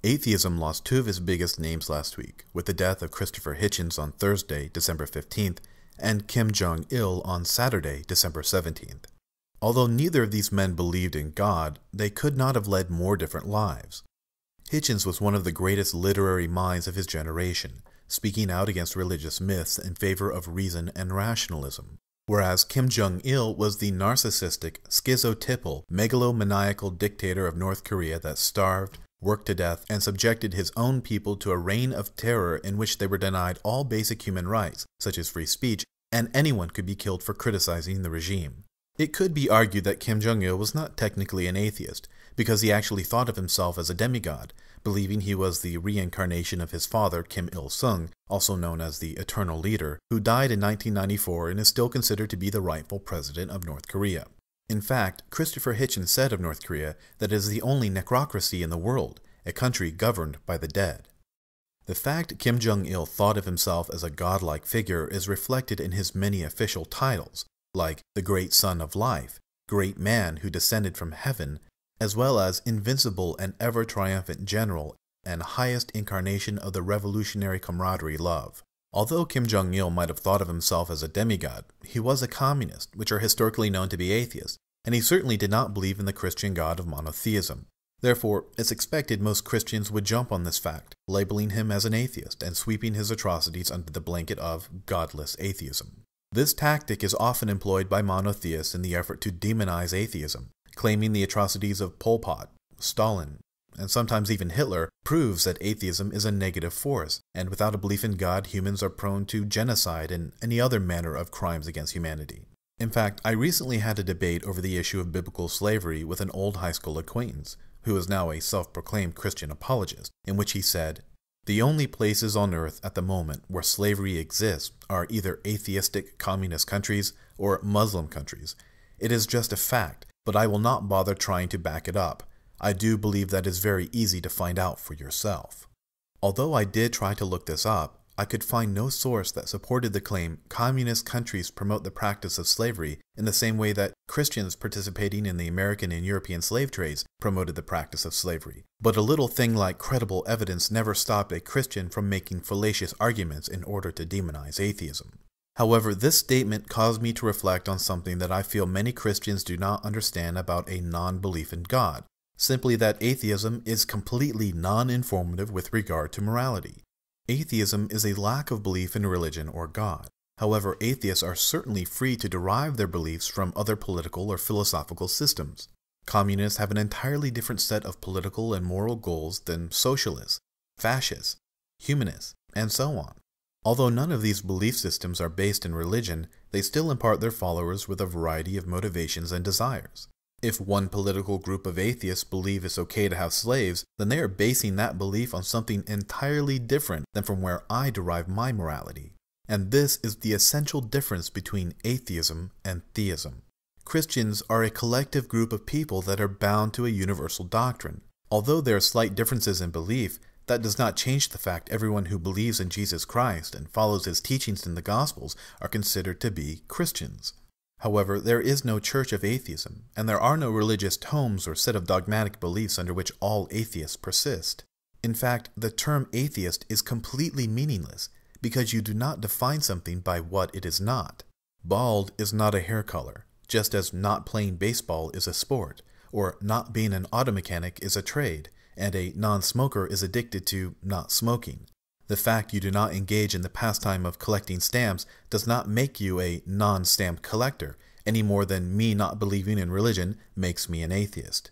Atheism lost two of his biggest names last week, with the death of Christopher Hitchens on Thursday, December 15th, and Kim Jong-il on Saturday, December 17th. Although neither of these men believed in God, they could not have led more different lives. Hitchens was one of the greatest literary minds of his generation, speaking out against religious myths in favor of reason and rationalism, whereas Kim Jong-il was the narcissistic, schizotypal, megalomaniacal dictator of North Korea that starved, worked to death, and subjected his own people to a reign of terror in which they were denied all basic human rights, such as free speech, and anyone could be killed for criticizing the regime. It could be argued that Kim Jong-il was not technically an atheist, because he actually thought of himself as a demigod, believing he was the reincarnation of his father Kim Il-sung, also known as the Eternal Leader, who died in 1994 and is still considered to be the rightful president of North Korea. In fact, Christopher Hitchens said of North Korea that it is the only necrocracy in the world, a country governed by the dead. The fact Kim Jong-il thought of himself as a godlike figure is reflected in his many official titles, like the Great Son of Life, Great Man who descended from heaven, as well as Invincible and Ever-Triumphant General and highest incarnation of the revolutionary camaraderie love. Although Kim Jong-il might have thought of himself as a demigod, he was a communist, which are historically known to be atheists, and he certainly did not believe in the Christian God of monotheism. Therefore, it's expected most Christians would jump on this fact, labeling him as an atheist and sweeping his atrocities under the blanket of godless atheism. This tactic is often employed by monotheists in the effort to demonize atheism, claiming the atrocities of Pol Pot, Stalin, and sometimes even Hitler, proves that atheism is a negative force, and without a belief in God, humans are prone to genocide and any other manner of crimes against humanity. In fact, I recently had a debate over the issue of biblical slavery with an old high school acquaintance, who is now a self-proclaimed Christian apologist, in which he said, "The only places on earth at the moment where slavery exists are either atheistic communist countries or Muslim countries. It is just a fact, but I will not bother trying to back it up. I do believe that it's very easy to find out for yourself." Although I did try to look this up, I could find no source that supported the claim communist countries promote the practice of slavery in the same way that Christians participating in the American and European slave trades promoted the practice of slavery. But a little thing like credible evidence never stopped a Christian from making fallacious arguments in order to demonize atheism. However, this statement caused me to reflect on something that I feel many Christians do not understand about a non-belief in God, simply that atheism is completely non-informative with regard to morality. Atheism is a lack of belief in religion or God. However, atheists are certainly free to derive their beliefs from other political or philosophical systems. Communists have an entirely different set of political and moral goals than socialists, fascists, humanists, and so on. Although none of these belief systems are based in religion, they still impart their followers with a variety of motivations and desires. If one political group of atheists believe it's okay to have slaves, then they are basing that belief on something entirely different than from where I derive my morality. And this is the essential difference between atheism and theism. Christians are a collective group of people that are bound to a universal doctrine. Although there are slight differences in belief, that does not change the fact everyone who believes in Jesus Christ and follows his teachings in the Gospels are considered to be Christians. However, there is no church of atheism, and there are no religious tomes or set of dogmatic beliefs under which all atheists persist. In fact, the term atheist is completely meaningless, because you do not define something by what it is not. Bald is not a hair color, just as not playing baseball is a sport, or not being an auto mechanic is a trade, and a non-smoker is addicted to not smoking. The fact you do not engage in the pastime of collecting stamps does not make you a non-stamp collector, any more than me not believing in religion makes me an atheist.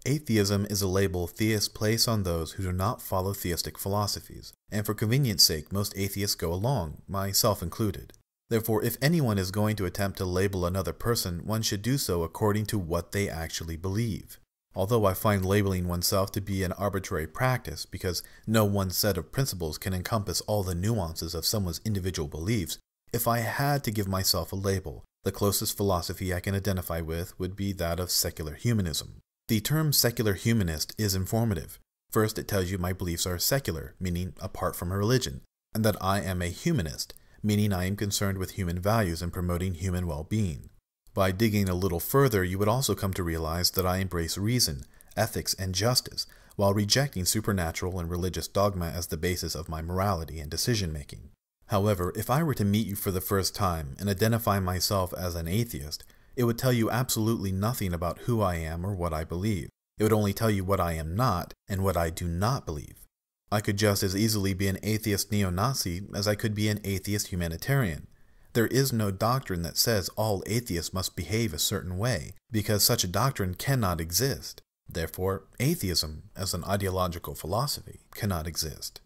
Atheism is a label theists place on those who do not follow theistic philosophies, and for convenience sake most atheists go along, myself included. Therefore, if anyone is going to attempt to label another person, one should do so according to what they actually believe. Although I find labeling oneself to be an arbitrary practice because no one set of principles can encompass all the nuances of someone's individual beliefs, if I had to give myself a label, the closest philosophy I can identify with would be that of secular humanism. The term secular humanist is informative. First, it tells you my beliefs are secular, meaning apart from a religion, and that I am a humanist, meaning I am concerned with human values and promoting human well-being. By digging a little further, you would also come to realize that I embrace reason, ethics, and justice, while rejecting supernatural and religious dogma as the basis of my morality and decision-making. However, if I were to meet you for the first time and identify myself as an atheist, it would tell you absolutely nothing about who I am or what I believe. It would only tell you what I am not and what I do not believe. I could just as easily be an atheist neo-Nazi as I could be an atheist humanitarian. There is no doctrine that says all atheists must behave a certain way, because such a doctrine cannot exist. Therefore, atheism, as an ideological philosophy, cannot exist.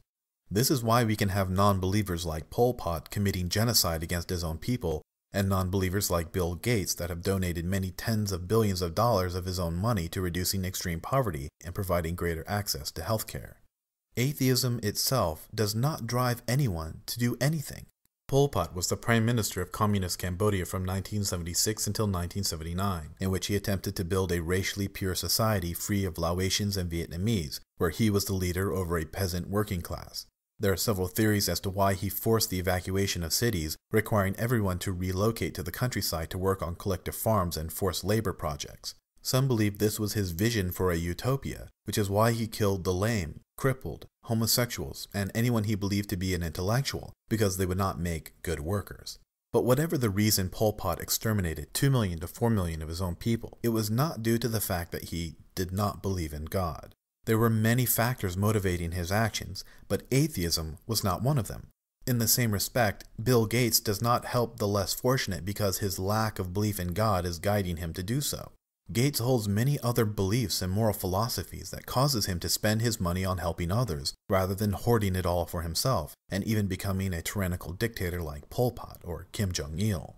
This is why we can have non-believers like Pol Pot committing genocide against his own people, and non-believers like Bill Gates that have donated many tens of billions of dollars of his own money to reducing extreme poverty and providing greater access to healthcare. Atheism itself does not drive anyone to do anything. Pol Pot was the Prime Minister of Communist Cambodia from 1976 until 1979, in which he attempted to build a racially pure society free of Laotians and Vietnamese, where he was the leader over a peasant working class. There are several theories as to why he forced the evacuation of cities, requiring everyone to relocate to the countryside to work on collective farms and forced labor projects. Some believe this was his vision for a utopia, which is why he killed the lame, crippled, homosexuals, and anyone he believed to be an intellectual, because they would not make good workers. But whatever the reason Pol Pot exterminated 2 million to 4 million of his own people, it was not due to the fact that he did not believe in God. There were many factors motivating his actions, but atheism was not one of them. In the same respect, Bill Gates does not help the less fortunate because his lack of belief in God is guiding him to do so. Gates holds many other beliefs and moral philosophies that causes him to spend his money on helping others, rather than hoarding it all for himself, and even becoming a tyrannical dictator like Pol Pot or Kim Jong-il.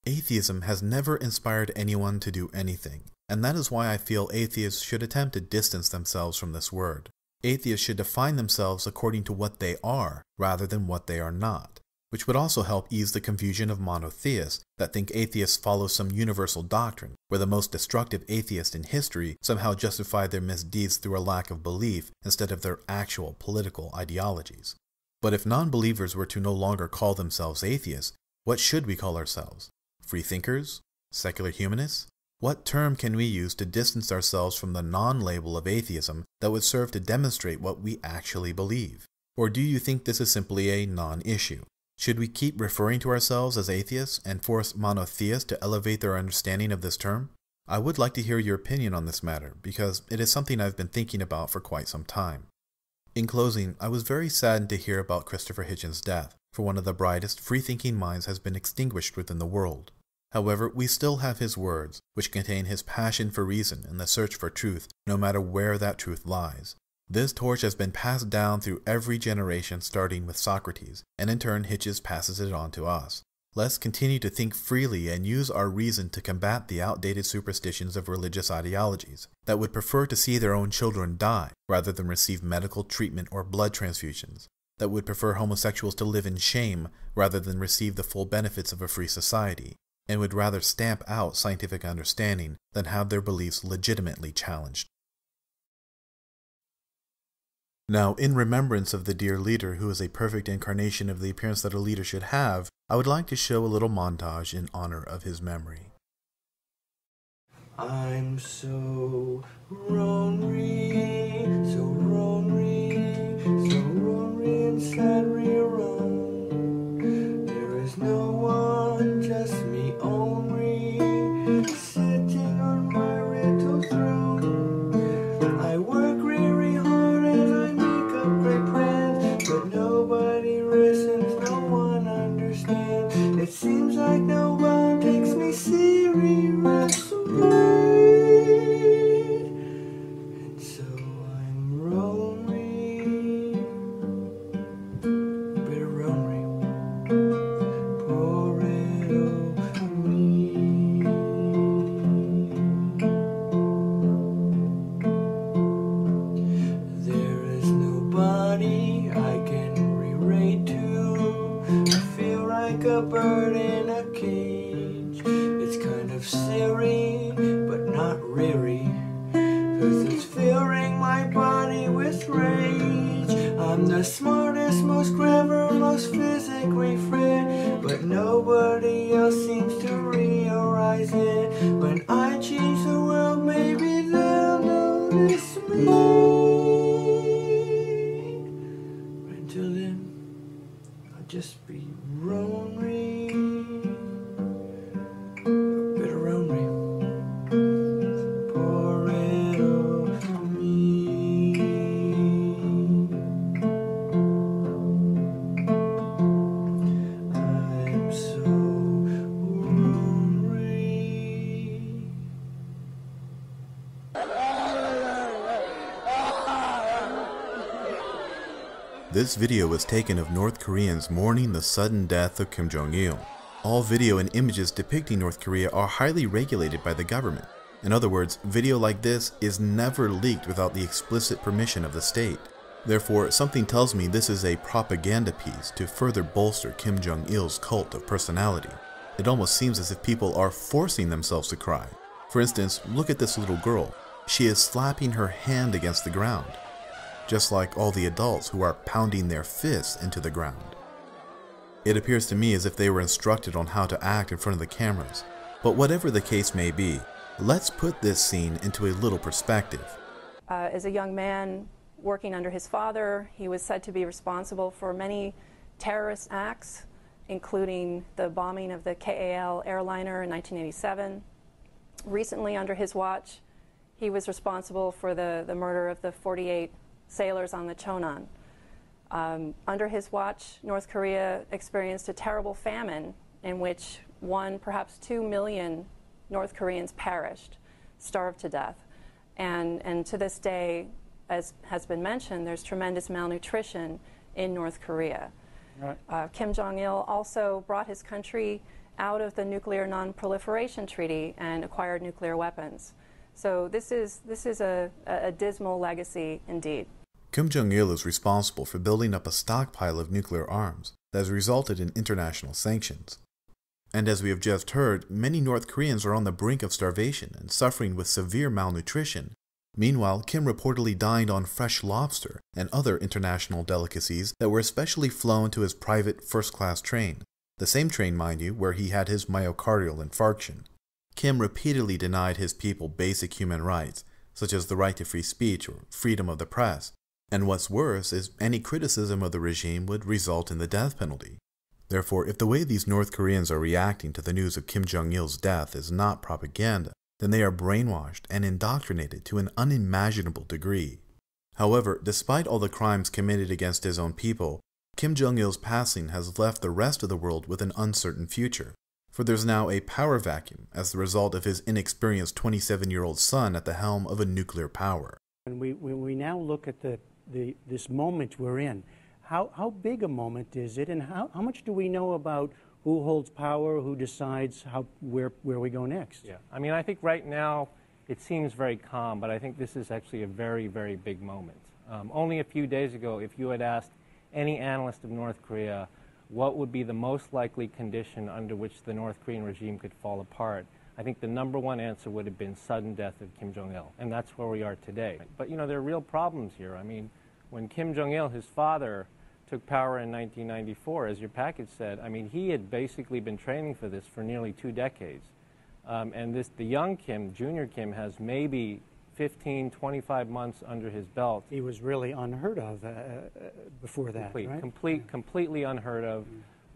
Atheism has never inspired anyone to do anything, and that is why I feel atheists should attempt to distance themselves from this word. Atheists should define themselves according to what they are, rather than what they are not, which would also help ease the confusion of monotheists that think atheists follow some universal doctrine, where the most destructive atheists in history somehow justify their misdeeds through a lack of belief instead of their actual political ideologies. But if non-believers were to no longer call themselves atheists, what should we call ourselves? Freethinkers? Secular humanists? What term can we use to distance ourselves from the non-label of atheism that would serve to demonstrate what we actually believe? Or do you think this is simply a non-issue? Should we keep referring to ourselves as atheists and force monotheists to elevate their understanding of this term? I would like to hear your opinion on this matter, because it is something I've been thinking about for quite some time. In closing, I was very saddened to hear about Christopher Hitchens' death, for one of the brightest, free-thinking minds has been extinguished within the world. However, we still have his words, which contain his passion for reason and the search for truth, no matter where that truth lies. This torch has been passed down through every generation starting with Socrates, and in turn Hitchens passes it on to us. Let's continue to think freely and use our reason to combat the outdated superstitions of religious ideologies that would prefer to see their own children die rather than receive medical treatment or blood transfusions, that would prefer homosexuals to live in shame rather than receive the full benefits of a free society, and would rather stamp out scientific understanding than have their beliefs legitimately challenged. Now, in remembrance of the dear leader who is a perfect incarnation of the appearance that a leader should have, I would like to show a little montage in honor of his memory. I'm so lonely, so lonely, so lonely and sadly alone. There is no one, just me only, sitting on my little throne. I work really hard and I make up great plans, but nobody listens, no one understands. It seems like no one takes me seriously. And so I'm lonely, bitter lonely, poor little me. There is nobody I can relate to. I feel like a bird in a cage. It's kind of silly, but not really, 'cause it's filling my body with rage. I'm the smartest, most clever, most physically fit, but nobody else seems to realize it. When I change the world, maybe they'll notice me. This video was taken of North Koreans mourning the sudden death of Kim Jong-il. All video and images depicting North Korea are highly regulated by the government. In other words, video like this is never leaked without the explicit permission of the state. Therefore, something tells me this is a propaganda piece to further bolster Kim Jong-il's cult of personality. It almost seems as if people are forcing themselves to cry. For instance, look at this little girl. She is slapping her hand against the ground, just like all the adults who are pounding their fists into the ground. It appears to me as if they were instructed on how to act in front of the cameras. But whatever the case may be, let's put this scene into a little perspective. As a young man working under his father, he was said to be responsible for many terrorist acts, including the bombing of the KAL airliner in 1987. Recently, under his watch, he was responsible for the murder of the 48 sailors on the Chonan. Under his watch, North Korea experienced a terrible famine in which 1, perhaps 2 million North Koreans perished, starved to death. And to this day, as has been mentioned, there's tremendous malnutrition in North Korea. Right. Kim Jong-il also brought his country out of the Nuclear Non-Proliferation Treaty and acquired nuclear weapons. So this is a dismal legacy indeed. Kim Jong-il is responsible for building up a stockpile of nuclear arms that has resulted in international sanctions. And as we have just heard, many North Koreans are on the brink of starvation and suffering with severe malnutrition. Meanwhile, Kim reportedly dined on fresh lobster and other international delicacies that were especially flown to his private first-class train. The same train, mind you, where he had his myocardial infarction. Kim repeatedly denied his people basic human rights, such as the right to free speech or freedom of the press. And what's worse is any criticism of the regime would result in the death penalty. Therefore, if the way these North Koreans are reacting to the news of Kim Jong-il's death is not propaganda, then they are brainwashed and indoctrinated to an unimaginable degree. However, despite all the crimes committed against his own people, Kim Jong-il's passing has left the rest of the world with an uncertain future. For there's now a power vacuum as the result of his inexperienced 27-year-old son at the helm of a nuclear power. And we now look at this moment we're in. How big a moment is it, and how much do we know about who holds power, who decides where we go next? Yeah, I mean, I think right now it seems very calm, but I think this is actually a very, very big moment. Only a few days ago, if you had asked any analyst of North Korea what would be the most likely condition under which the North Korean regime could fall apart, I think the #1 answer would have been sudden death of Kim Jong-il, and that's where we are today. But, you know, there are real problems here. I mean, when Kim Jong-il, his father, took power in 1994, as your package said, I mean, he had basically been training for this for nearly 2 decades. And the young Kim, junior Kim, has maybe 15, 25 months under his belt. He was really unheard of before that, right? Completely unheard of.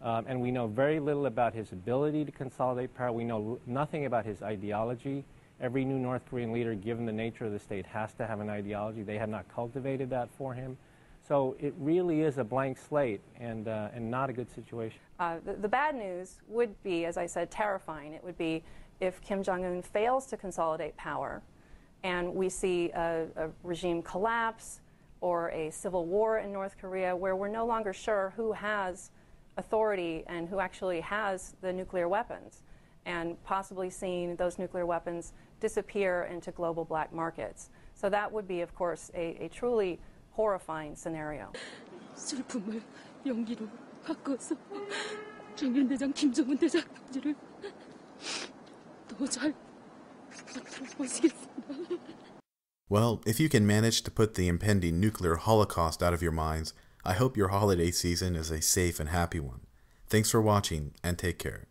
And we know very little about his ability to consolidate power. We know nothing about his ideology. Every new North Korean leader, given the nature of the state, has to have an ideology. They have not cultivated that for him. So it really is a blank slate and not a good situation. The bad news would be, as I said, terrifying. It would be if Kim Jong-un fails to consolidate power and we see a regime collapse or a civil war in North Korea where we're no longer sure who has authority and who actually has the nuclear weapons, and possibly seeing those nuclear weapons disappear into global black markets. So that would be, of course, a truly horrifying scenario. 슬픔을 용기로 바꿔서 청년대장 김정은 대장지를 더 잘 보시겠습니다. Well, if you can manage to put the impending nuclear holocaust out of your minds, I hope your holiday season is a safe and happy one. Thanks for watching, and take care.